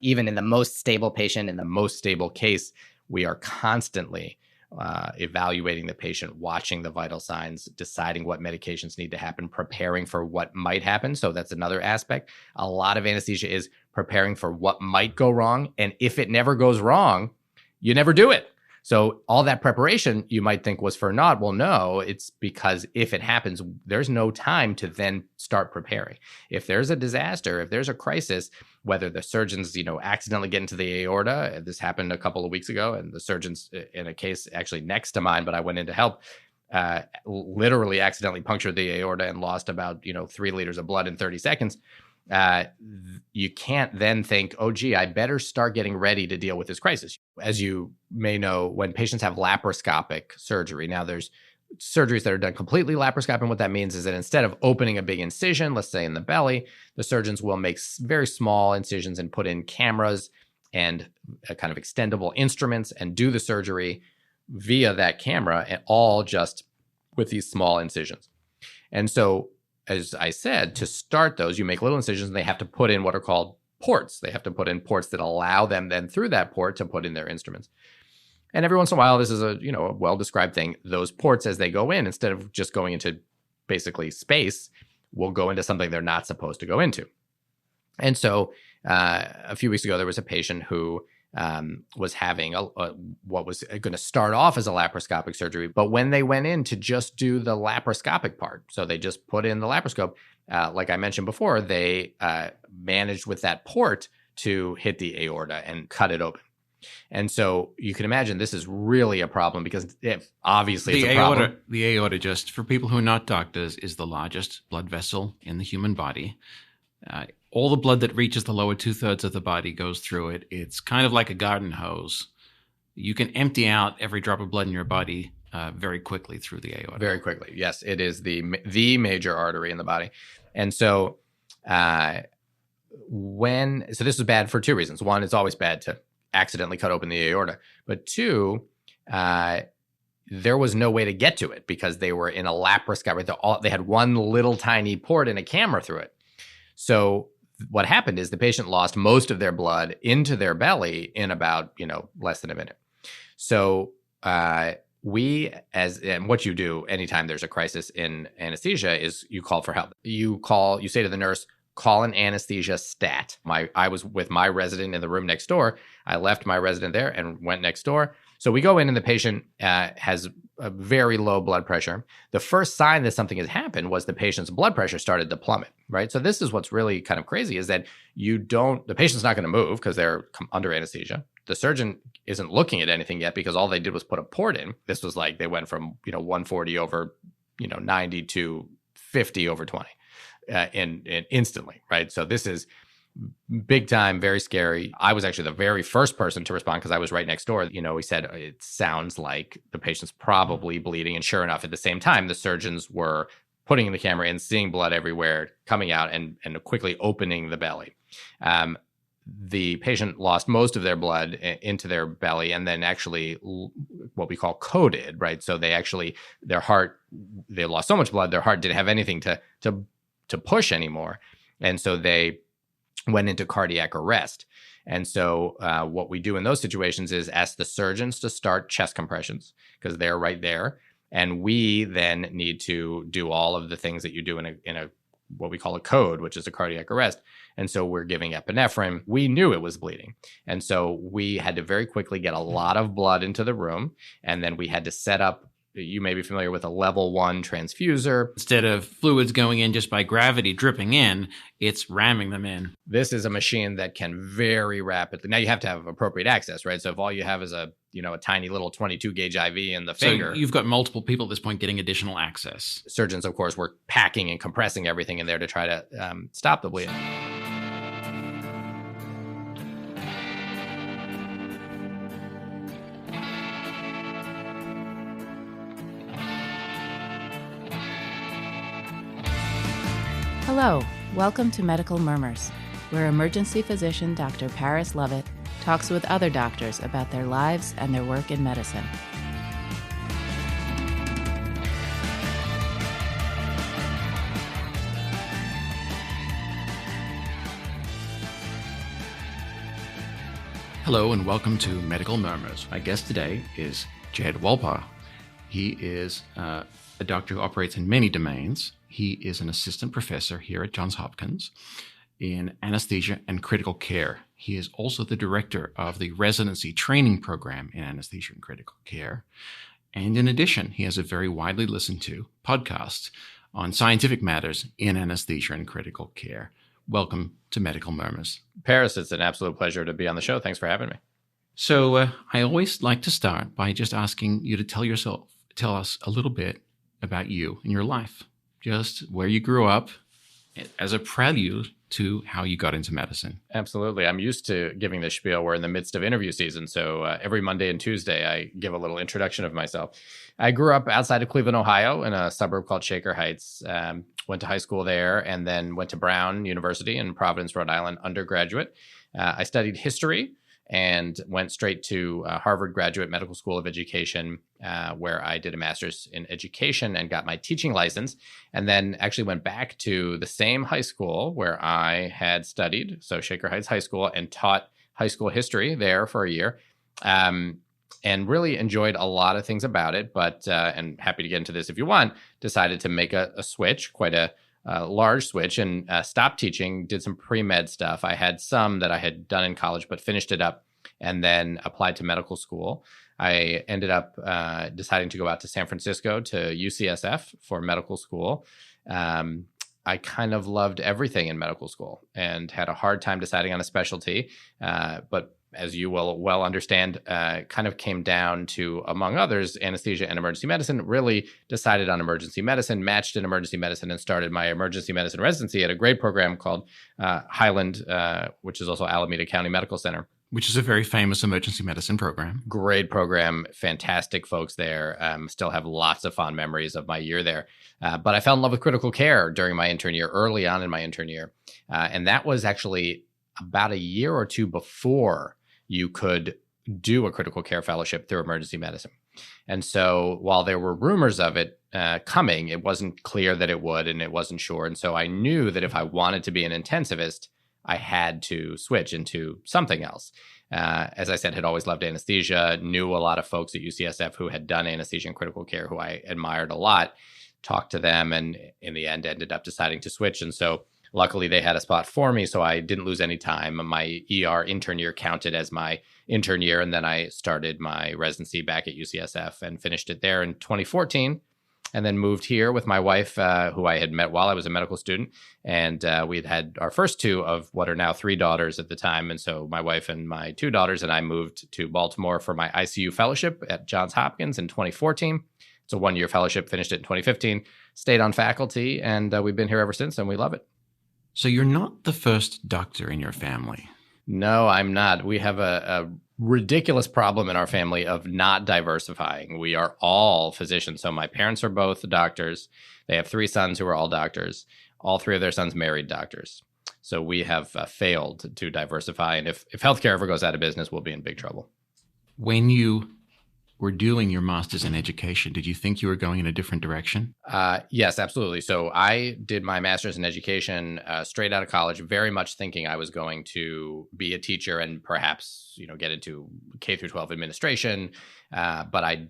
Even in the most stable patient, in the most stable case, we are constantly evaluating the patient, watching the vital signs, deciding what medications need to happen, preparing for what might happen. So that's another aspect. A lot of anesthesia is preparing for what might go wrong. And if it never goes wrong, you never do it. So all that preparation you might think was for naught. Well, no, it's because if it happens, there's no time to then start preparing. If there's a disaster, if there's a crisis, whether the surgeons, accidentally get into the aorta, this happened a couple of weeks ago, and the surgeons in a case actually next to mine, but I went in to help, literally accidentally punctured the aorta and lost about, 3 liters of blood in 30 seconds. You can't then think, oh, gee, I better start getting ready to deal with this crisis. As you may know, when patients have laparoscopic surgery, now there's surgeries that are done completely laparoscopic. And what that means is that instead of opening a big incision, let's say in the belly, the surgeons will make very small incisions and put in cameras and a kind of extendable instruments and do the surgery via that camera, and all just with these small incisions. And so, as I said, to start those, you make little incisions and they have to put in what are called ports. They have to put in ports that allow them then through that port to put in their instruments. And every once in a while, this is a well-described thing. Those ports, as they go in, instead of just going into basically space, will go into something they're not supposed to go into. And so a few weeks ago, there was a patient who was having what was going to start off as a laparoscopic surgery. But when they went in to just do the laparoscopic part, so they just put in the laparoscope, like I mentioned before, they managed with that port to hit the aorta and cut it open. And so you can imagine this is really a problem because obviously it's a problem. The aorta, just for people who are not doctors, is the largest blood vessel in the human body. All the blood that reaches the lower 2/3 of the body goes through it. It's kind of like a garden hose. You can empty out every drop of blood in your body very quickly through the aorta. Very quickly, yes. It is the major artery in the body. And so so this is bad for two reasons. One, it's always bad to accidentally cut open the aorta. But two, there was no way to get to it because they were in a laparoscopic. They had one little tiny port and a camera through it. So what happened is the patient lost most of their blood into their belly in about, less than a minute. So and what you do anytime there's a crisis in anesthesia is you call for help. You say to the nurse, call an anesthesia stat. I was with my resident in the room next door. I left my resident there and went next door. So we go in and the patient has a very low blood pressure. The first sign that something has happened was the patient's blood pressure started to plummet, right? So this is what's really kind of crazy is that the patient's not going to move because they're under anesthesia. The surgeon isn't looking at anything yet because all they did was put a port in. This was like they went from 140 over 90 to 50 over 20 and instantly, right? So this is big time, very scary. I was actually the very first person to respond because I was right next door. He said, it sounds like the patient's probably bleeding. And sure enough, at the same time, the surgeons were putting in the camera and seeing blood everywhere coming out and quickly opening the belly. The patient lost most of their blood into their belly and then actually what we call coded, right? So they lost so much blood, their heart didn't have anything to push anymore. And so they went into cardiac arrest. And so what we do in those situations is ask the surgeons to start chest compressions because they're right there. And we then need to do all of the things that you do in a what we call a code, which is a cardiac arrest. And so we're giving epinephrine. We knew it was bleeding. And so we had to very quickly get a lot of blood into the room. And then we had to set up, you may be familiar with a level 1 transfuser. Instead of fluids going in just by gravity dripping in, it's ramming them in. This is a machine that can very rapidly. Now you have to have appropriate access, right? So if all you have is a tiny little 22 gauge IV in the finger. So you've got multiple people at this point getting additional access. Surgeons, of course, were packing and compressing everything in there to try to stop the bleeding. Hello, welcome to Medical Murmurs, where emergency physician Dr. Paris Lovett talks with other doctors about their lives and their work in medicine. Hello and welcome to Medical Murmurs. My guest today is Jed Wolpaw. He is a doctor who operates in many domains. He is an assistant professor here at Johns Hopkins in anesthesia and critical care. He is also the director of the residency training program in anesthesia and critical care. And in addition, he has a very widely listened to podcast on scientific matters in anesthesia and critical care. Welcome to Medical Murmurs. Paris, it's an absolute pleasure to be on the show. Thanks for having me. So I always like to start by just asking you to tell us a little bit about you and your life, just where you grew up as a prelude to how you got into medicine. Absolutely. I'm used to giving this spiel. We're in the midst of interview season. So every Monday and Tuesday, I give a little introduction of myself. I grew up outside of Cleveland, Ohio, in a suburb called Shaker Heights. Went to high school there and then went to Brown University in Providence, Rhode Island, undergraduate. I studied history and went straight to Harvard Graduate Medical School of Education, where I did a master's in education and got my teaching license, and then actually went back to the same high school where I had studied, so Shaker Heights High School, and taught high school history there for a year, and really enjoyed a lot of things about it, but, and happy to get into this if you want, decided to make a switch, quite a large switch, and stopped teaching, did some pre-med stuff. I had some that I had done in college, but finished it up and then applied to medical school. I ended up deciding to go out to San Francisco to UCSF for medical school. I kind of loved everything in medical school and had a hard time deciding on a specialty, but as you will well understand, kind of came down to, among others, anesthesia and emergency medicine. Really decided on emergency medicine, matched in emergency medicine, and started my emergency medicine residency at a great program called Highland, which is also Alameda County Medical Center. Which is a very famous emergency medicine program. Great program, fantastic folks there. Still have lots of fond memories of my year there. But I fell in love with critical care during my intern year, early on in my intern year. And that was actually about a year or two before you could do a critical care fellowship through emergency medicine. And so while there were rumors of it coming, it wasn't clear that it would, and it wasn't sure. And so I knew that if I wanted to be an intensivist, I had to switch into something else. As I said, had always loved anesthesia, knew a lot of folks at UCSF who had done anesthesia and critical care who I admired a lot, talked to them, and in the end ended up deciding to switch. And so luckily, they had a spot for me, so I didn't lose any time. My ER intern year counted as my intern year, and then I started my residency back at UCSF and finished it there in 2014, and then moved here with my wife, who I had met while I was a medical student, and we'd had our first two of what are now 3 daughters at the time, and so my wife and my 2 daughters and I moved to Baltimore for my ICU fellowship at Johns Hopkins in 2014. It's a 1-year fellowship, finished it in 2015, stayed on faculty, and we've been here ever since, and we love it. So you're not the first doctor in your family. No, I'm not. We have a ridiculous problem in our family of not diversifying. We are all physicians. So my parents are both doctors. They have 3 sons who are all doctors. All 3 of their sons married doctors. So we have failed to diversify. And if healthcare ever goes out of business, we'll be in big trouble. When you were doing your master's in education, did you think you were going in a different direction? Yes, absolutely. So I did my master's in education straight out of college, very much thinking I was going to be a teacher and perhaps, get into K through 12 administration. But I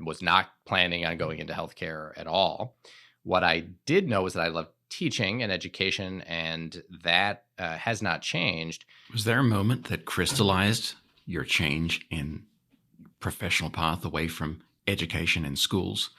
was not planning on going into healthcare at all. What I did know was that I loved teaching and education, and that has not changed. Was there a moment that crystallized your change in professional path away from education and schools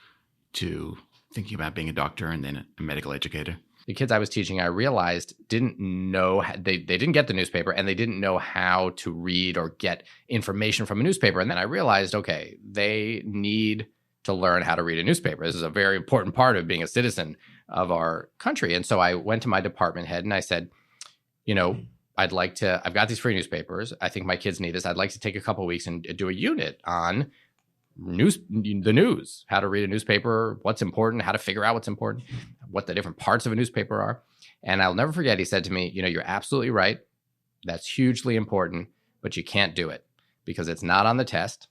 to thinking about being a doctor and then a medical educator? The kids I was teaching, I realized, didn't know, they didn't get the newspaper, and they didn't know how to read or get information from a newspaper. And then I realized, okay, they need to learn how to read a newspaper. This is a very important part of being a citizen of our country. And so I went to my department head and I said, I've got these free newspapers. I think my kids need this. I'd like to take a couple of weeks and do a unit on the news, how to read a newspaper, what's important, how to figure out what's important, what the different parts of a newspaper are. And I'll never forget, he said to me, you're absolutely right. That's hugely important, but you can't do it because it's not on the test.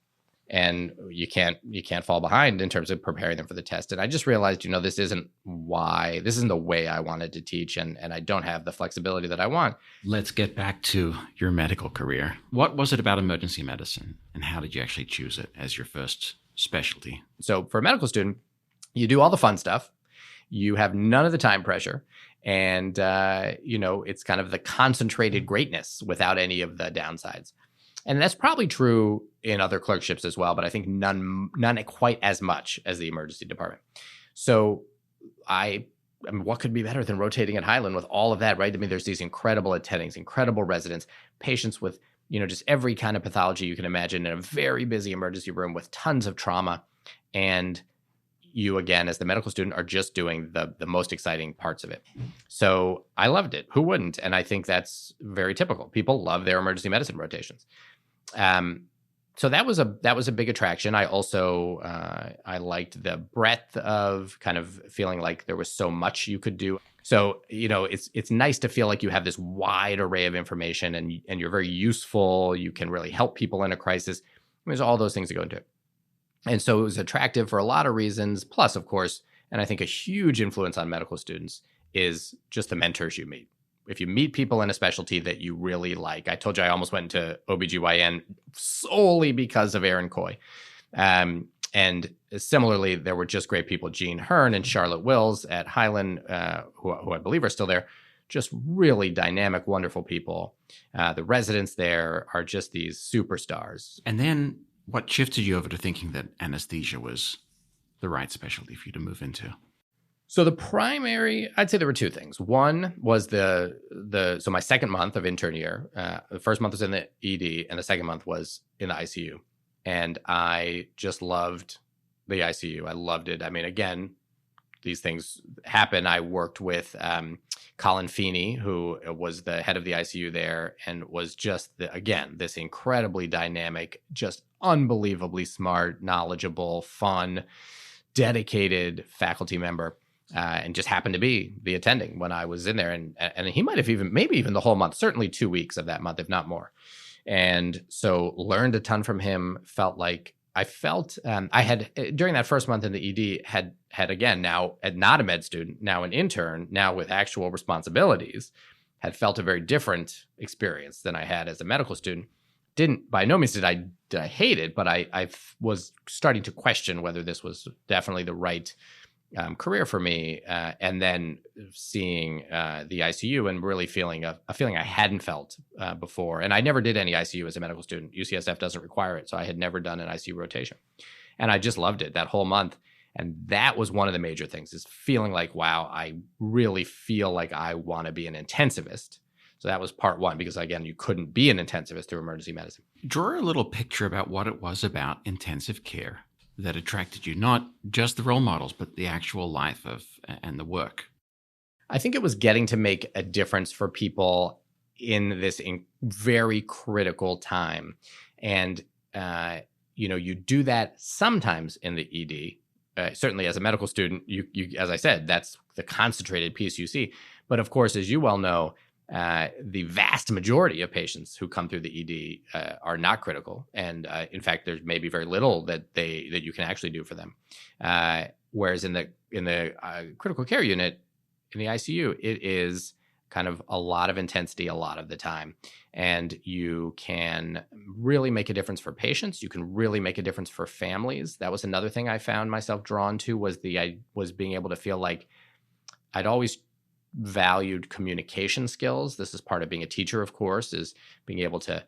and you can't fall behind in terms of preparing them for the test. And I just realized, this isn't the way I wanted to teach, and I don't have the flexibility that I want. Let's get back to your medical career. What was it about emergency medicine, and how did you actually choose it as your first specialty? So for a medical student, you do all the fun stuff. You have none of the time pressure. And, it's kind of the concentrated greatness without any of the downsides. And that's probably true in other clerkships as well, but I think none quite as much as the emergency department. So I mean, what could be better than rotating at Highland with all of that, right? I mean, there's these incredible attendings, incredible residents, patients with, just every kind of pathology you can imagine in a very busy emergency room with tons of trauma. And you, again, as the medical student, are just doing the most exciting parts of it. So I loved it. Who wouldn't? And I think that's very typical. People love their emergency medicine rotations. So that was a big attraction. I also I liked the breadth of kind of feeling like there was so much you could do. So it's nice to feel like you have this wide array of information, and you're very useful. You can really help people in a crisis. There's all those things that go into it. And so it was attractive for a lot of reasons. Plus, of course, and I think a huge influence on medical students is just the mentors you meet. If you meet people in a specialty that you really like, I told you I almost went into OBGYN solely because of Aaron Coy. And similarly, there were just great people, Jean Hearn and Charlotte Wills at Highland, who I believe are still there. Just really dynamic, wonderful people. The residents there are just these superstars. And then what shifted you over to thinking that anesthesia was the right specialty for you to move into? So the primary, I'd say there were two things. One was so my second month of intern year, the first month was in the ED and the second month was in the ICU. And I just loved the ICU. I loved it. I mean, again, these things happen. I worked with Colin Feeney, who was the head of the ICU there and was just, this incredibly dynamic, just unbelievably smart, knowledgeable, fun, dedicated faculty member, and just happened to be the attending when I was in there. And he might have maybe even the whole month, certainly 2 weeks of that month, if not more. And so learned a ton from him, I had, during that first month in the ED, had again, now not a med student, now an intern, now with actual responsibilities, had felt a very different experience than I had as a medical student. By no means did I hate it, but I was starting to question whether this was definitely the right career for me. And then seeing the ICU and really feeling a feeling I hadn't felt before. And I never did any ICU as a medical student. UCSF doesn't require it. So I had never done an ICU rotation. And I just loved it that whole month. And that was one of the major things, is feeling like, wow, I really feel like I want to be an intensivist. So that was part one, because again, you couldn't be an intensivist through emergency medicine. Draw a little picture about what it was about intensive care that attracted you, not just the role models, but the actual life and the work. I think it was getting to make a difference for people in this very critical time. And, you do that sometimes in the ED. Certainly as a medical student, you, as I said, that's the concentrated piece you see. But of course, as you well know, the vast majority of patients who come through the ED are not critical, and in fact, there's maybe very little that you can actually do for them. Whereas in the critical care unit, in the ICU, it is kind of a lot of intensity a lot of the time, and you can really make a difference for patients. You can really make a difference for families. That was another thing I found myself drawn to, was being able to feel like I'd always valued communication skills. This is part of being a teacher, of course, is being able to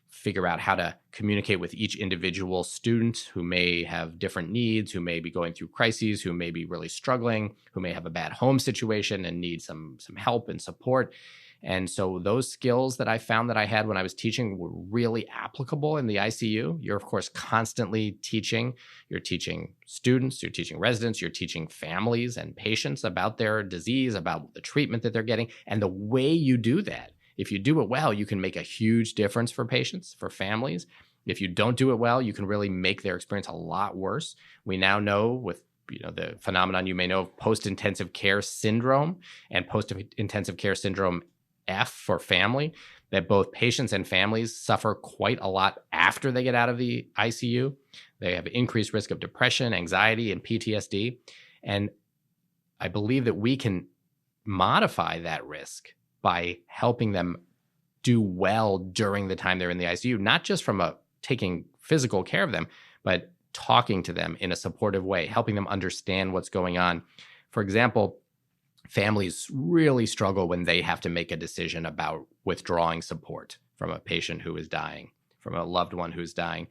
figure out how to communicate with each individual student who may have different needs, who may be going through crises, who may be really struggling, who may have a bad home situation and need some help and support. And so those skills that I found that I had when I was teaching were really applicable in the ICU. You're, of course, constantly teaching. You're teaching students, you're teaching residents, you're teaching families and patients about their disease, about the treatment that they're getting. And the way you do that, if you do it well, you can make a huge difference for patients, for families. If you don't do it well, you can really make their experience a lot worse. We now know, with the phenomenon you may know of post-intensive care syndrome and post-intensive care syndrome F for family, that both patients and families suffer quite a lot after they get out of the ICU. They have increased risk of depression, anxiety, and PTSD. And I believe that we can modify that risk by helping them do well during the time they're in the ICU, not just from taking physical care of them, but talking to them in a supportive way, helping them understand what's going on. For example, families really struggle when they have to make a decision about withdrawing support from a patient who is dying, from a loved one who's dying.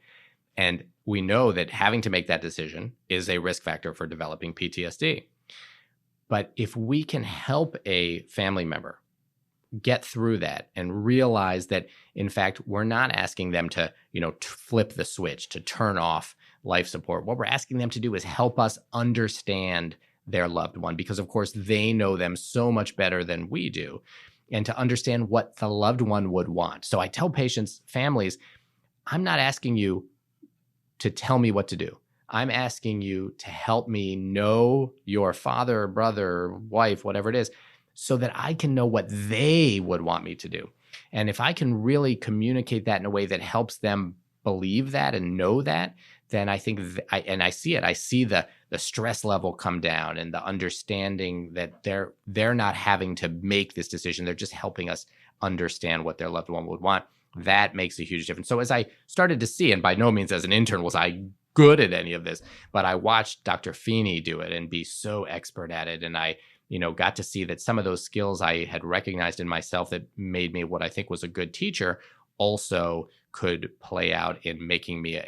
And we know that having to make that decision is a risk factor for developing PTSD. But if we can help a family member get through that and realize that, in fact, we're not asking them to, flip the switch, to turn off life support. What we're asking them to do is help us understand their loved one, because of course they know them so much better than we do, and to understand what the loved one would want. So I tell patients, families, I'm not asking you to tell me what to do. I'm asking you to help me know your father, brother, wife, whatever it is, so that I can know what they would want me to do. And if I can really communicate that in a way that helps them believe that and know that, then I think, I see it. I see the stress level come down, and the understanding that they're not having to make this decision. They're just helping us understand what their loved one would want. That makes a huge difference. So as I started to see, and by no means as an intern was I good at any of this, but I watched Dr. Feeney do it and be so expert at it. And I, got to see that some of those skills I had recognized in myself that made me what I think was a good teacher also could play out in making me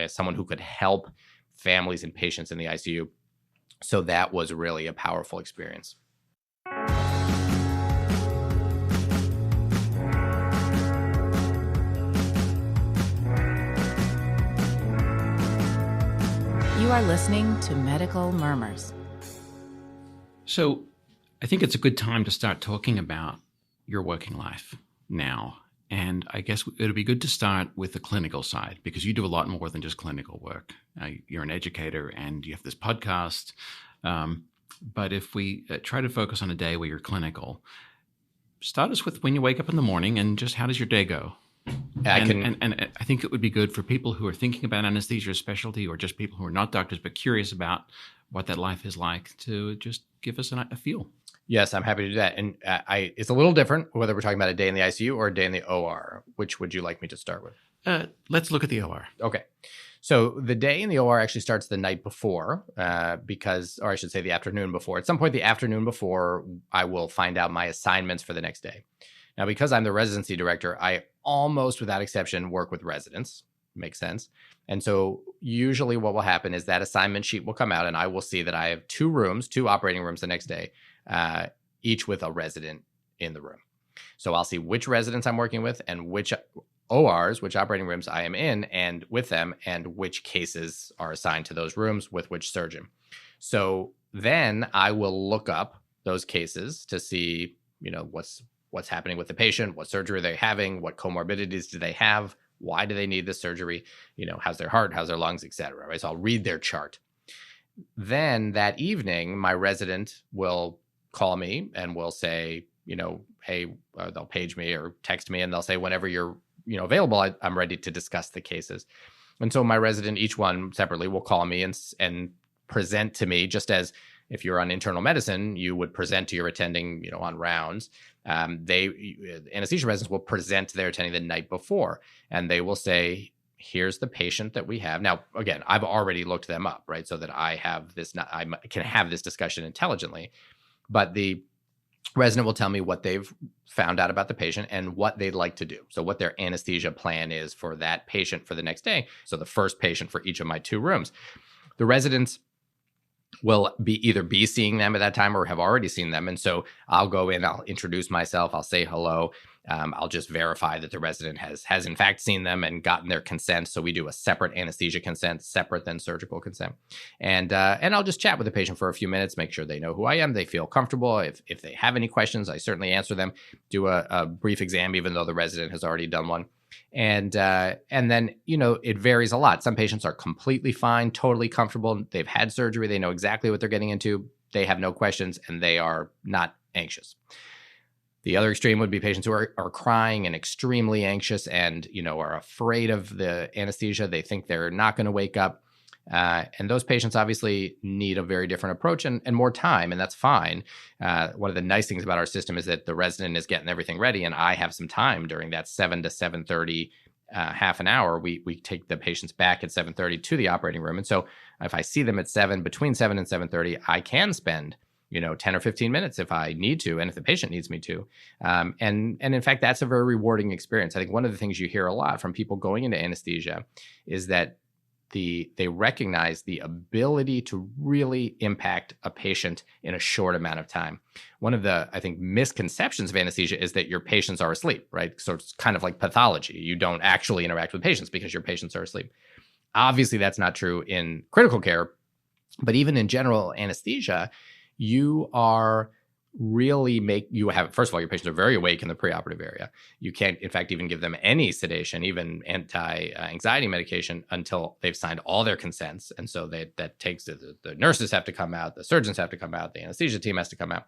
someone who could help families and patients in the ICU. So that was really a powerful experience. You are listening to Medical Murmurs. So I think it's a good time to start talking about your working life now. And I guess it would be good to start with the clinical side, because you do a lot more than just clinical work. You're an educator and you have this podcast. But if we try to focus on a day where you're clinical, start us with when you wake up in the morning and just how does your day go? And I think it would be good for people who are thinking about anesthesia specialty, or just people who are not doctors but curious about what that life is like, to just give us a feel. Yes, I'm happy to do that. And it's a little different whether we're talking about a day in the ICU or a day in the OR. Which would you like me to start with? Let's look at the OR. Okay. So the day in the OR actually starts the night before, or I should say the afternoon before. At some point the afternoon before, I will find out my assignments for the next day. Now, because I'm the residency director, I almost without exception work with residents. Makes sense. And so usually what will happen is that assignment sheet will come out, and I will see that I have two operating rooms the next day, each with a resident in the room. So I'll see which residents I'm working with and which ORs, which operating rooms I am in and with them, and which cases are assigned to those rooms with which surgeon. So then I will look up those cases to see, what's happening with the patient, what surgery they're having, what comorbidities do they have, why do they need this surgery, how's their heart, how's their lungs, et cetera, right? So I'll read their chart. Then that evening, my resident will call me and will say, hey, they'll page me or text me, and they'll say, whenever you're, available, I'm ready to discuss the cases. And so my resident, each one separately, will call me and present to me, just as if you're on internal medicine, you would present to your attending, on rounds. Anesthesia residents will present to their attending the night before, and they will say, here's the patient that we have. Now, again, I've already looked them up, right? So that I can have this discussion intelligently, but the resident will tell me what they've found out about the patient and what they'd like to do. So what their anesthesia plan is for that patient for the next day. So the first patient for each of my two rooms. The residents will be seeing them at that time or have already seen them. And so I'll go in, I'll introduce myself, I'll say hello. I'll just verify that the resident has in fact seen them and gotten their consent. So we do a separate anesthesia consent, separate than surgical consent. And I'll just chat with the patient for a few minutes, make sure they know who I am, they feel comfortable. If they have any questions, I certainly answer them, do a brief exam, even though the resident has already done one. And then, it varies a lot. Some patients are completely fine, totally comfortable. They've had surgery. They know exactly what they're getting into. They have no questions and they are not anxious. The other extreme would be patients who are crying and extremely anxious and, are afraid of the anesthesia. They think they're not going to wake up. And those patients obviously need a very different approach and more time, and that's fine. One of the nice things about our system is that the resident is getting everything ready, and I have some time during that 7 to 7:30 half an hour. We take the patients back at 7:30 to the operating room. And so if I see them at between 7 and 7:30, I can spend 10 or 15 minutes if I need to, and if the patient needs me to. And in fact, that's a very rewarding experience. I think one of the things you hear a lot from people going into anesthesia is that they recognize the ability to really impact a patient in a short amount of time. One of the, I think, misconceptions of anesthesia is that your patients are asleep, right? So it's kind of like pathology. You don't actually interact with patients because your patients are asleep. Obviously, that's not true in critical care, but even in general anesthesia, you are really first of all, your patients are very awake in the preoperative area. You can't, in fact, even give them any sedation, even anti-anxiety medication until they've signed all their consents. And so that takes, the nurses have to come out, the surgeons have to come out, the anesthesia team has to come out.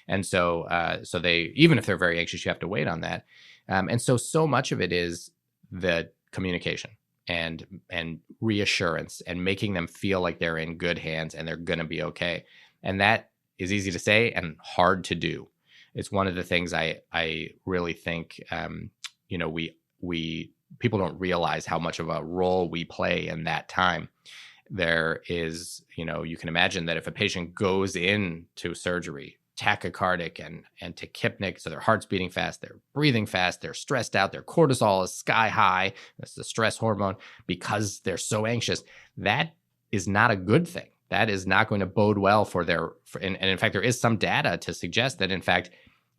And so they, even if they're very anxious, you have to wait on that. And so much of it is the communication and reassurance and making them feel like they're in good hands and they're going to be okay. And that is easy to say and hard to do. It's one of the things I really think, we people don't realize how much of a role we play in that time. There is, you can imagine that if a patient goes into surgery, tachycardic and tachypnic, so their heart's beating fast, they're breathing fast, they're stressed out, their cortisol is sky high, that's the stress hormone, because they're so anxious, that is not a good thing. That is not going to bode well and in fact, there is some data to suggest that, in fact,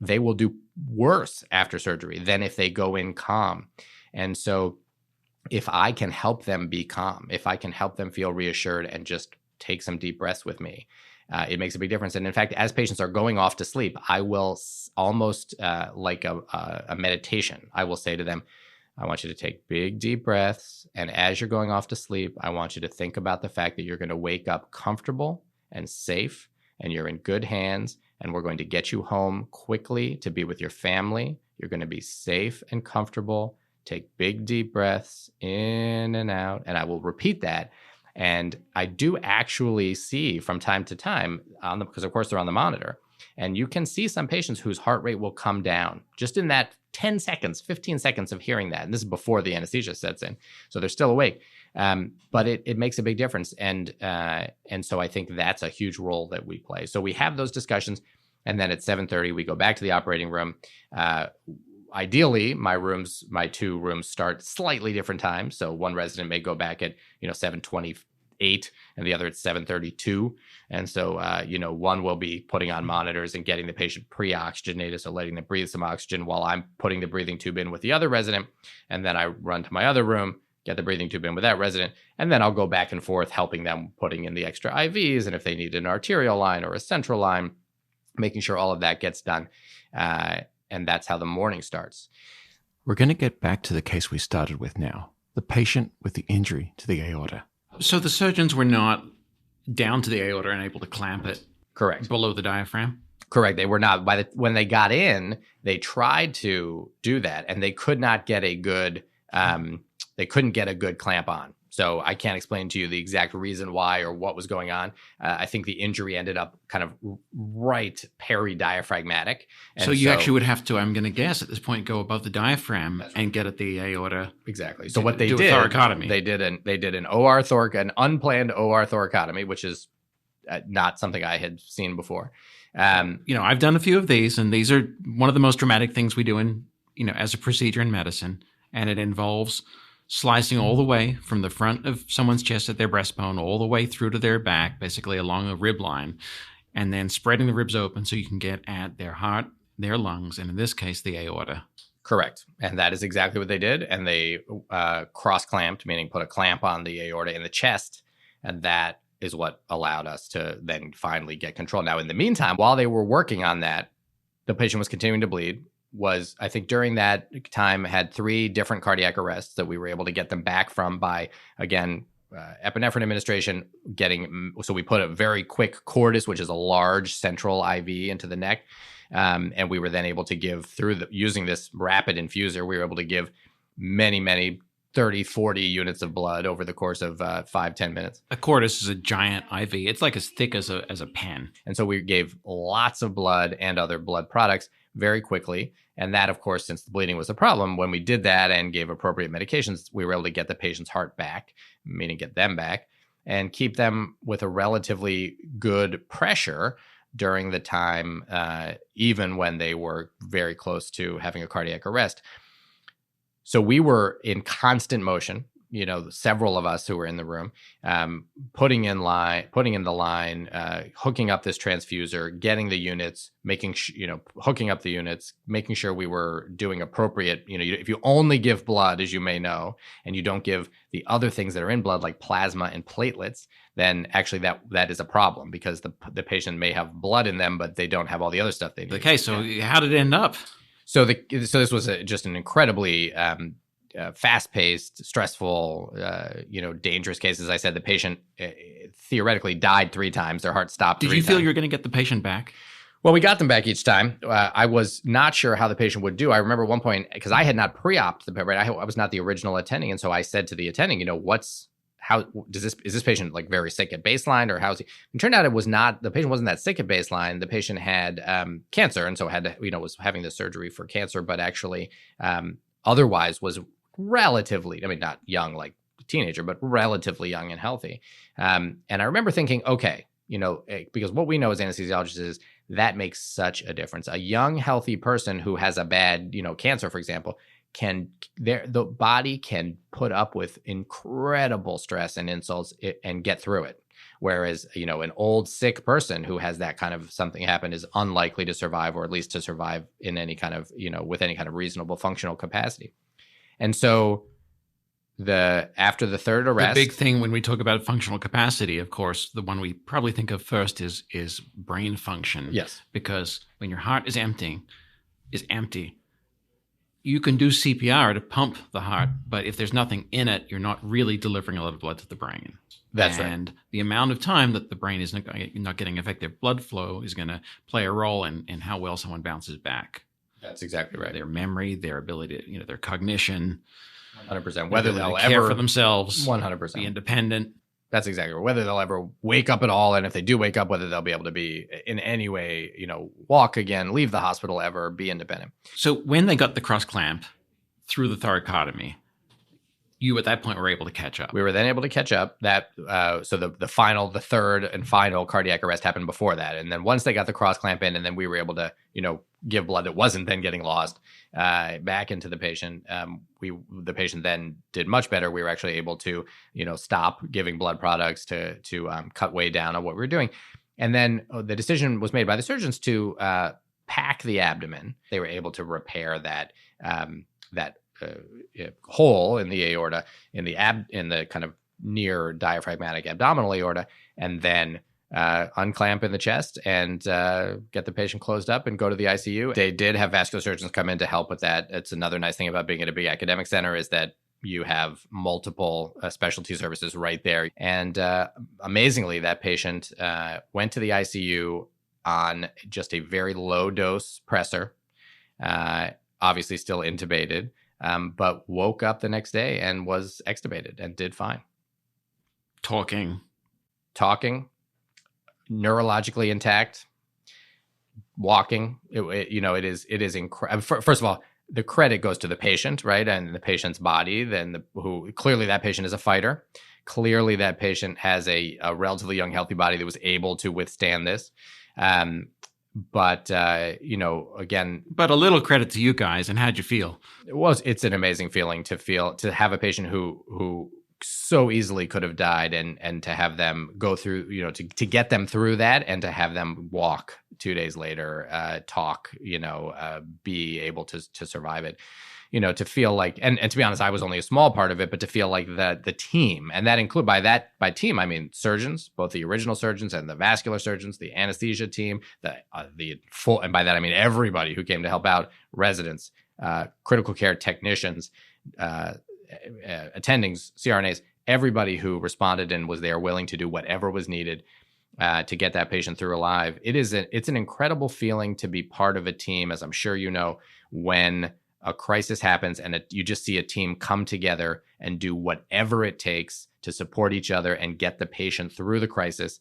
they will do worse after surgery than if they go in calm. And so if I can help them be calm, if I can help them feel reassured and just take some deep breaths with me, it makes a big difference. And in fact, as patients are going off to sleep, I will almost like a meditation, I will say to them, I want you to take big, deep breaths. And as you're going off to sleep, I want you to think about the fact that you're going to wake up comfortable and safe, and you're in good hands, and we're going to get you home quickly to be with your family. You're going to be safe and comfortable. Take big, deep breaths in and out. And I will repeat that. And I do actually see from time to time, because of course they're on the monitor, and you can see some patients whose heart rate will come down just in that 10 seconds, 15 seconds of hearing that. And this is before the anesthesia sets in. So they're still awake. But it makes a big difference. And so I think that's a huge role that we play. So we have those discussions. And then at 7:30, we go back to the operating room. Ideally, my two rooms start slightly different times. So one resident may go back at 7:28 and the other at 7:32. And so one will be putting on monitors and getting the patient pre-oxygenated, so letting them breathe some oxygen while I'm putting the breathing tube in with the other resident. And then I run to my other room, get the breathing tube in with that resident, and then I'll go back and forth helping them putting in the extra IVs, and if they need an arterial line or a central line, making sure all of that gets done. And that's how the morning starts. We're going to get back to the case we started with now, the patient with the injury to the aorta. So the surgeons were not down to the aorta and able to clamp it Correct. Below the diaphragm? Correct. They were not. When they got in, they tried to do that, and they could not get a good clamp on. So I can't explain to you the exact reason why or what was going on. I think the injury ended up kind of right peridiaphragmatic. And so you actually would have to, I'm going to guess at this point, go above the diaphragm and get at the aorta. Exactly. So what they did, thoracotomy. They did an OR an unplanned OR thoracotomy, which is not something I had seen before. I've done a few of these, and these are one of the most dramatic things we do as a procedure in medicine, and it involves slicing all the way from the front of someone's chest at their breastbone all the way through to their back, basically along a rib line, and then spreading the ribs open so you can get at their heart, their lungs, and in this case, the aorta. Correct. And that is exactly what they did. And they cross-clamped, meaning put a clamp on the aorta in the chest, and that is what allowed us to then finally get control. Now, in the meantime, while they were working on that, the patient was continuing to bleed. I think during that time, had 3 different cardiac arrests that we were able to get them back from by, again, epinephrine administration, so we put a very quick cordis, which is a large central IV into the neck, And we were then able to give using this rapid infuser, we were able to give many 30, 40 units of blood over the course of 5-10 minutes. A Cordis is a giant IV. It's like as thick as a pen. And so we gave lots of blood and other blood products very quickly. And that, of course, since the bleeding was a problem, when we did that and gave appropriate medications, we were able to get the patient's heart back, meaning get them back, and keep them with a relatively good pressure during the time, even when they were very close to having a cardiac arrest. So we were in constant motion, several of us who were in the room, putting in the line, hooking up this transfuser, getting the units, hooking up the units, making sure we were doing appropriate, if you only give blood, as you may know, and you don't give the other things that are in blood like plasma and platelets, then actually that is a problem because the patient may have blood in them, but they don't have all the other stuff they need. Okay, so how did it end up? So this was just an incredibly fast-paced, stressful, dangerous case. As I said, the patient theoretically died 3 times. Their heart stopped. Did you feel you were going to get the patient back? Well, we got them back each time. I was not sure how the patient would do. I remember one point, because I had not pre-opted the patient, I was not the original attending, and so I said to the attending, is this patient like very sick at baseline, or how's he? It turned out the patient wasn't that sick at baseline. The patient had cancer, and so had to, was having the surgery for cancer, but actually otherwise was relatively, not young like a teenager, but relatively young and healthy. And I remember thinking, okay, because what we know as anesthesiologists is that makes such a difference. A young, healthy person who has a bad, cancer, for example, the body can put up with incredible stress and insults and get through it. Whereas, an old sick person who has that kind of something happen is unlikely to survive, or at least to survive in any kind of, with any kind of reasonable functional capacity. And so after the third arrest, the big thing when we talk about functional capacity, of course, the one we probably think of first is brain function. Yes. Because when your heart is empty, you can do CPR to pump the heart, but if there's nothing in it, you're not really delivering a lot of blood to the brain. That's right. And the amount of time that the brain is not getting effective blood flow is going to play a role in how well someone bounces back. That's exactly right. Their memory, their ability, their cognition. 100%. Whether they'll care ever for themselves. 100%. Be independent. That's exactly right. Whether they'll ever wake up at all, and if they do wake up, whether they'll be able to be in any way, walk again, leave the hospital ever, be independent. So when they got the cross clamp through the thoracotomy, you at that point were able to catch up. We were then able to catch up. So the third and final cardiac arrest happened before that, and then once they got the cross clamp in, and then we were able to, give blood that wasn't then getting lost back into the patient. The patient then did much better. We were actually able to, stop giving blood products to cut way down on what we were doing, and then the decision was made by the surgeons to pack the abdomen. They were able to repair that hole in the aorta, in the kind of near diaphragmatic abdominal aorta, and then unclamp in the chest and get the patient closed up and go to the ICU. They did have vascular surgeons come in to help with that. It's another nice thing about being at a big academic center is that you have multiple specialty services right there. And amazingly, that patient went to the ICU on just a very low dose pressor, obviously still intubated, but woke up the next day and was extubated and did fine. Talking, neurologically intact, walking. It is incredible. First of all, the credit goes to the patient, right? And the patient's body, who clearly that patient is a fighter. Clearly that patient has a relatively young, healthy body that was able to withstand this. But again, but a little credit to you guys. And how'd you feel? It's an amazing feeling to have a patient who so easily could have died, and to have them go through, to get them through that, and to have them walk 2 days later, talk, be able to survive it, to feel like, and to be honest, I was only a small part of it, but to feel like the team, and that include by team, I mean surgeons, both the original surgeons and the vascular surgeons, the anesthesia team, the full, and by that I mean everybody who came to help out, residents, critical care technicians, attendings, CRNAs, everybody who responded and was there willing to do whatever was needed to get that patient through alive. It's an incredible feeling to be part of a team, as I'm sure you know, when a crisis happens and you just see a team come together and do whatever it takes to support each other and get the patient through the crisis.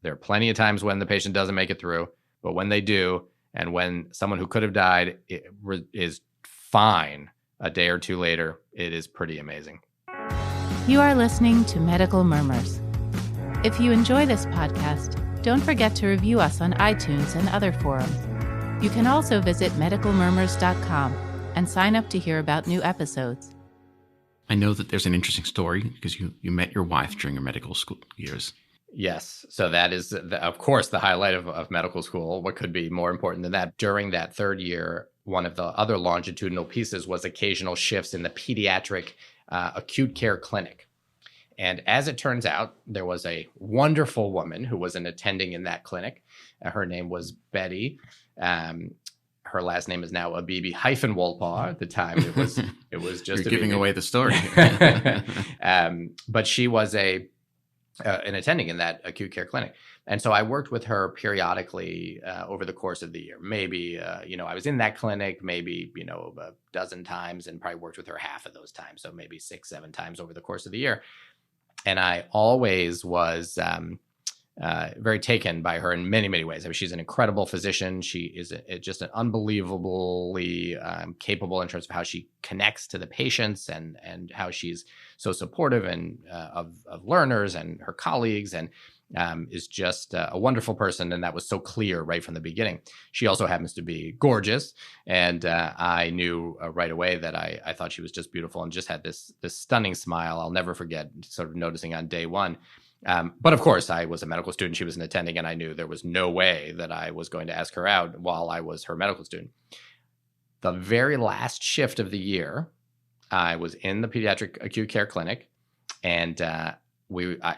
There are plenty of times when the patient doesn't make it through, but when they do, and when someone who could have died is fine a day or two later, it is pretty amazing. You are listening to Medical Murmurs. If you enjoy this podcast, don't forget to review us on iTunes and other forums. You can also visit medicalmurmurs.com and sign up to hear about new episodes. I know that there's an interesting story because you met your wife during your medical school years. Yes. So that is, of course, the highlight of medical school. What could be more important than that? During that third year, one of the other longitudinal pieces was occasional shifts in the pediatric acute care clinic. And as it turns out, there was a wonderful woman who was an attending in that clinic. Her name was Betty. Her last name is now Abibi-Wolpaw. At the time, it was just You're giving away the story. But she was an attending in that acute care clinic. And so I worked with her periodically over the course of the year. Maybe, I was in that clinic maybe, a dozen times, and probably worked with her half of those times. So maybe 6-7 times over the course of the year. And I always was very taken by her in many, many ways. I mean, she's an incredible physician. She is just an unbelievably capable in terms of how she connects to the patients and how she's so supportive and of learners and her colleagues, and is just a wonderful person. And that was so clear right from the beginning. She also happens to be gorgeous. And I knew right away that I thought she was just beautiful and just had this stunning smile. I'll never forget sort of noticing on day one. But of course, I was a medical student. She was an attending, and I knew there was no way that I was going to ask her out while I was her medical student. The very last shift of the year, I was in the pediatric acute care clinic, and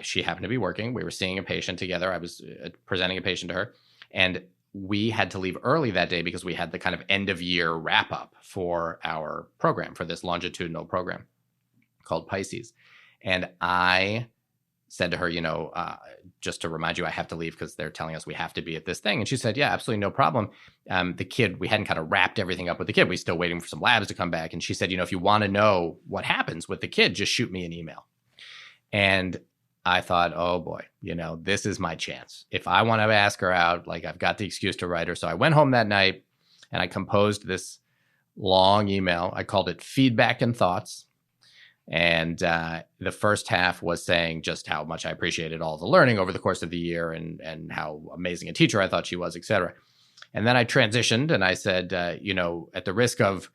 she happened to be working. We were seeing a patient together. I was presenting a patient to her, and we had to leave early that day because we had the kind of end of year wrap up for our program, for this longitudinal program called Pisces. And I said to her, just to remind you, I have to leave because they're telling us we have to be at this thing. And she said, yeah, absolutely no problem. The kid, we hadn't kind of wrapped everything up with the kid. We were still waiting for some labs to come back. And she said, if you want to know what happens with the kid, just shoot me an email. And I thought, oh boy, this is my chance. If I want to ask her out, I've got the excuse to write her. So I went home that night and I composed this long email. I called it Feedback and Thoughts. And the first half was saying just how much I appreciated all the learning over the course of the year and how amazing a teacher I thought she was, et cetera. And then I transitioned and I said, at the risk of,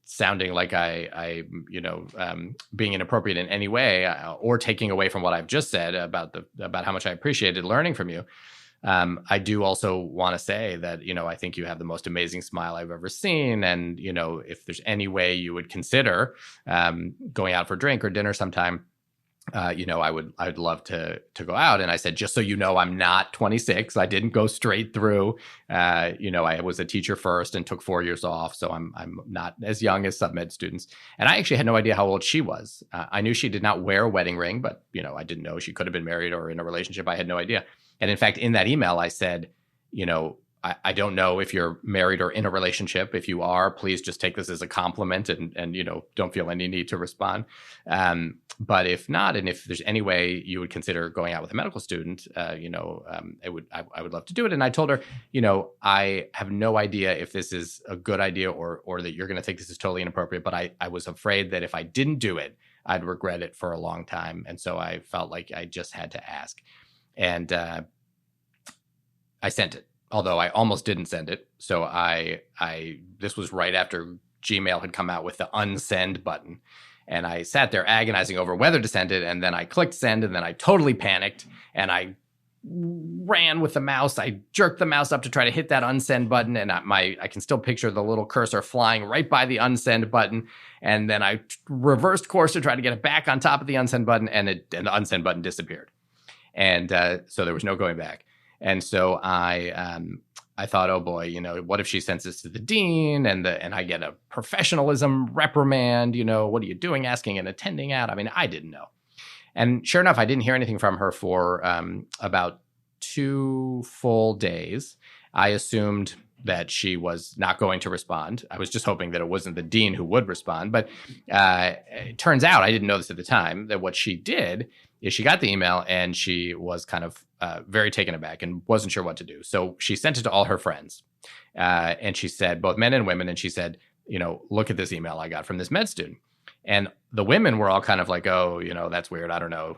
sounding like I being inappropriate in any way or taking away from what I've just said about how much I appreciated learning from you. I do also want to say that, I think you have the most amazing smile I've ever seen. And, if there's any way you would consider going out for a drink or dinner sometime, I'd love to go out. And I said, just so you know, I'm not 26. I didn't go straight through. I was a teacher first and took 4 years off. So I'm not as young as submed students. And I actually had no idea how old she was. I knew she did not wear a wedding ring, but, I didn't know she could have been married or in a relationship. I had no idea. And in fact, in that email, I said, I don't know if you're married or in a relationship. If you are, please just take this as a compliment and don't feel any need to respond. But if not, and if there's any way you would consider going out with a medical student, I would love to do it. And I told her, I have no idea if this is a good idea or that you're going to think this is totally inappropriate. But I was afraid that if I didn't do it, I'd regret it for a long time. And so I felt like I just had to ask. And I sent it, although I almost didn't send it. So this was right after Gmail had come out with the unsend button. And I sat there agonizing over whether to send it. And then I clicked send, and then I totally panicked. And I ran with the mouse. I jerked the mouse up to try to hit that unsend button. And I can still picture the little cursor flying right by the unsend button. And then I reversed course to try to get it back on top of the unsend button. And the unsend button disappeared. And so there was no going back. And so I thought, oh boy, what if she sends this to the dean and I get a professionalism reprimand? What are you doing asking and attending out? I mean, I didn't know. And sure enough, I didn't hear anything from her for about 2 full days. I assumed that she was not going to respond. I was just hoping that it wasn't the dean who would respond. But it turns out, I didn't know this at the time, that what she did is she got the email and she was kind of very taken aback and wasn't sure what to do. So she sent it to all her friends. And she said, both men and women, and she said, look at this email I got from this med student. And the women were all kind of like, oh, that's weird. I don't know,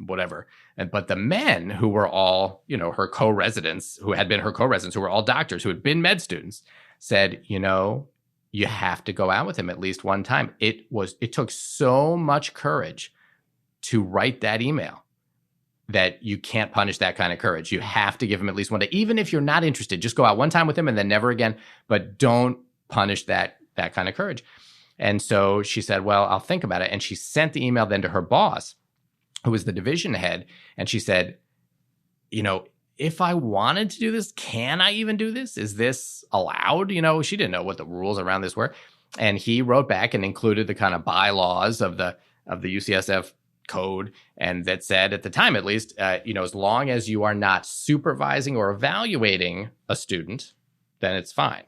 whatever. But the men who were all, her co-residents, who had been her co-residents, who were all doctors, who had been med students, said, you have to go out with him at least one time. It took so much courage to write that email that you can't punish that kind of courage. You have to give him at least one day. Even if you're not interested, just go out one time with him and then never again. But don't punish that kind of courage. And so she said, well, I'll think about it. And she sent the email then to her boss, who was the division head. And she said, if I wanted to do this, can I even do this? Is this allowed? She didn't know what the rules around this were. And he wrote back and included the kind of bylaws of the UCSF code. And that said, at the time, at least, as long as you are not supervising or evaluating a student, then it's fine.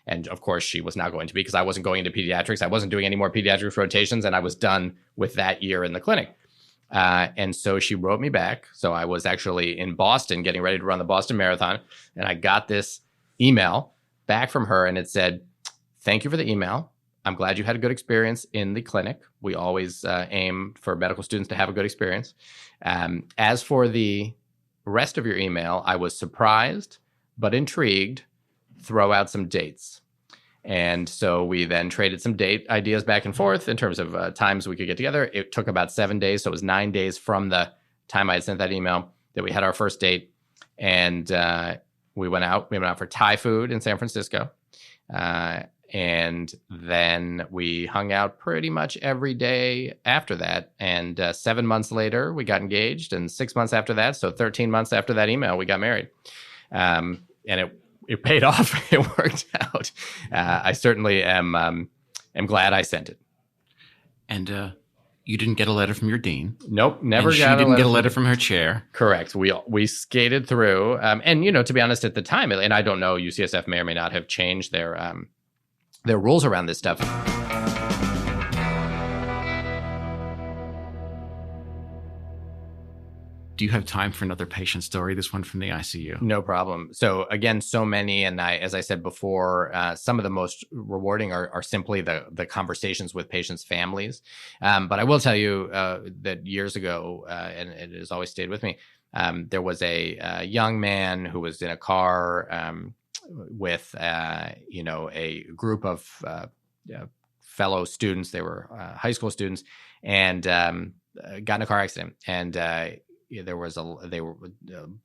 And of course, she was not going to be, because I wasn't going into pediatrics. I wasn't doing any more pediatrics rotations, and I was done with that year in the clinic. And so she wrote me back. So I was actually in Boston getting ready to run the Boston Marathon. And I got this email back from her, and it said, thank you for the email. I'm glad you had a good experience in the clinic. We always aim for medical students to have a good experience. As for the rest of your email, I was surprised but intrigued. Throw out some dates. And so we then traded some date ideas back and forth in terms of times we could get together. It took about 7 days. So it was 9 days from the time I had sent that email that we had our first date. And we went out. We went out for Thai food in San Francisco. And then we hung out pretty much every day after that. And 7 months later, we got engaged. And 6 months after that, so 13 months after that email, we got married. And it paid off. It worked out. I certainly am glad I sent it. And you didn't get a letter from your dean. Nope, never and got a letter. She didn't get a letter from her chair. Correct. We skated through. And to be honest, at the time, and I don't know, UCSF may or may not have changed their rules around this stuff. Do you have time for another patient story? This one from the ICU. No problem. So again, so many, and as I said before, some of the most rewarding are simply the conversations with patients' families. But I will tell you that years ago, and it has always stayed with me, there was a young man who was in a car with a group of fellow students. They were high school students, and got in a car accident. And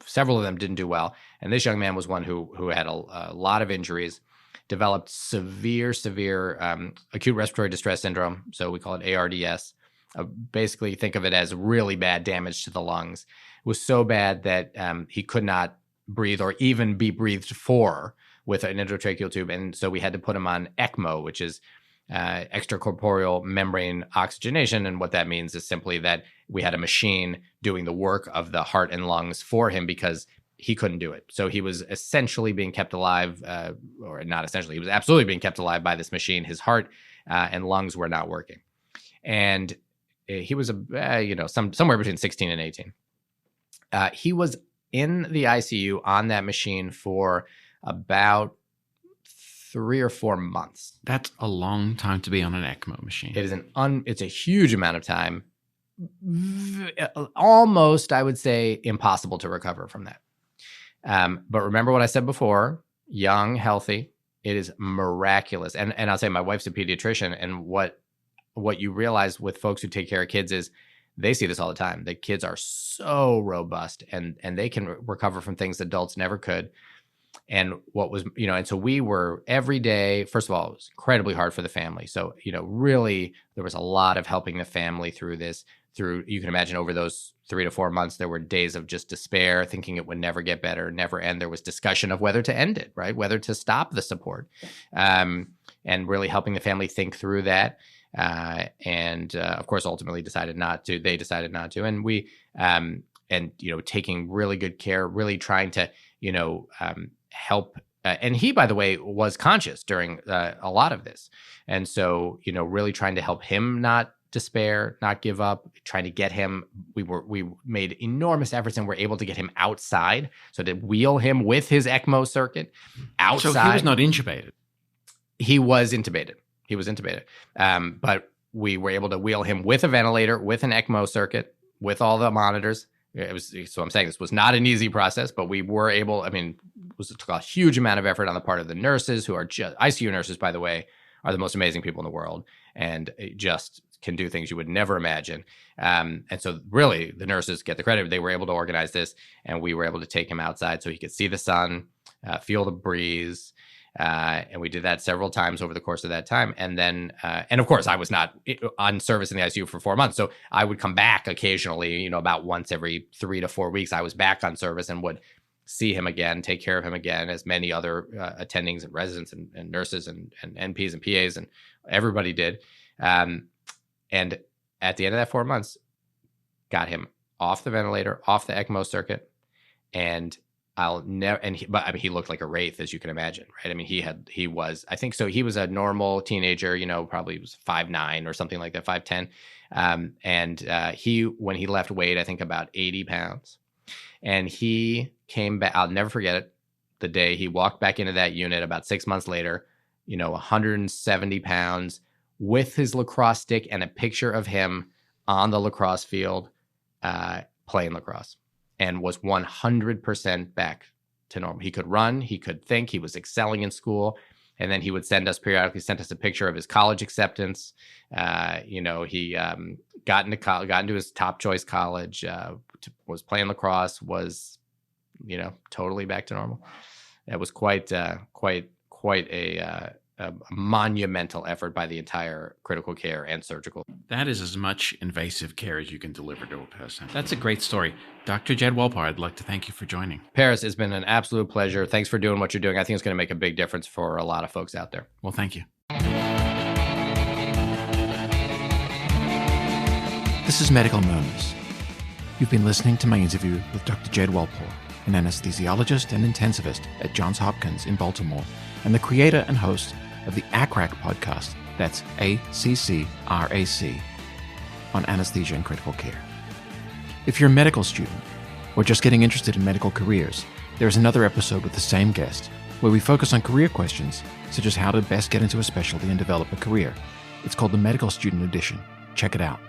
several of them didn't do well, and this young man was one who had a lot of injuries, developed severe acute respiratory distress syndrome. So we call it ARDS. Basically, think of it as really bad damage to the lungs. It was so bad that he could not breathe or even be breathed for with an endotracheal tube, and so we had to put him on ECMO, which is extracorporeal membrane oxygenation. And what that means is simply that we had a machine doing the work of the heart and lungs for him because he couldn't do it. So he was essentially being kept alive, or not essentially, he was absolutely being kept alive by this machine. His heart and lungs were not working. And he was somewhere between 16 and 18. He was in the ICU on that machine for about 3 or 4 months. That's a long time to be on an ECMO machine. It is it's a huge amount of time. Almost, I would say, impossible to recover from that. But remember what I said before, young, healthy, it is miraculous. And I'll say my wife's a pediatrician, and what you realize with folks who take care of kids is they see this all the time. The kids are so robust and they can recover from things adults never could. And what was, and so we were every day, first of all, it was incredibly hard for the family. So, really there was a lot of helping the family through this, you can imagine over those 3 to 4 months, there were days of just despair, thinking it would never get better, never end. There was discussion of whether to end it, right? Whether to stop the support, and really helping the family think through that. and of course, ultimately decided not to. They decided not to, and we, taking really good care, really trying to, help. And he, by the way, was conscious during a lot of this, and so really trying to help him not despair, not give up, trying to get him. We made enormous efforts and were able to get him outside, so to wheel him with his ECMO circuit outside. So he was not intubated. He was intubated. But we were able to wheel him with a ventilator, with an ECMO circuit, with all the monitors. So I'm saying this was not an easy process, but we were able. It took a huge amount of effort on the part of the nurses, who are just ICU nurses, by the way, are the most amazing people in the world, and just can do things you would never imagine. And so really the nurses get the credit. They were able to organize this, and we were able to take him outside so he could see the sun, feel the breeze. And we did that several times over the course of that time. And then, and of course, I was not on service in the ICU for 4 months. So I would come back occasionally, about once every 3 to 4 weeks, I was back on service and would see him again, take care of him again, as many other attendings and residents and nurses and NPs and PAs and everybody did. And at the end of that 4 months, got him off the ventilator, off the ECMO circuit, and I'll never. But he looked like a wraith, as you can imagine, right? He was a normal teenager, probably was 5'9" or something like that, 5'10", and when he left weighed, I think, about 80 pounds, and he came back. I'll never forget it. The day he walked back into that unit about 6 months later, 170 pounds, with his lacrosse stick and a picture of him on the lacrosse field playing lacrosse, and was 100% back to normal. He could run, he could think, he was excelling in school, and then he would send us a picture of his college acceptance. He got into his top choice college, was playing lacrosse, was totally back to normal. It was quite a monumental effort by the entire critical care and surgical. That is as much invasive care as you can deliver to a person. That's a great story. Dr. Jed Wolpaw, I'd like to thank you for joining. Paris, it's been an absolute pleasure. Thanks for doing what you're doing. I think it's going to make a big difference for a lot of folks out there. Well, thank you. This is Medical Murmurs. You've been listening to my interview with Dr. Jed Wolpaw, an anesthesiologist and intensivist at Johns Hopkins in Baltimore, and the creator and host of the ACCRAC podcast, that's ACCRAC, on anesthesia and critical care. If you're a medical student or just getting interested in medical careers, there is another episode with the same guest where we focus on career questions such as how to best get into a specialty and develop a career. It's called the Medical Student Edition. Check it out.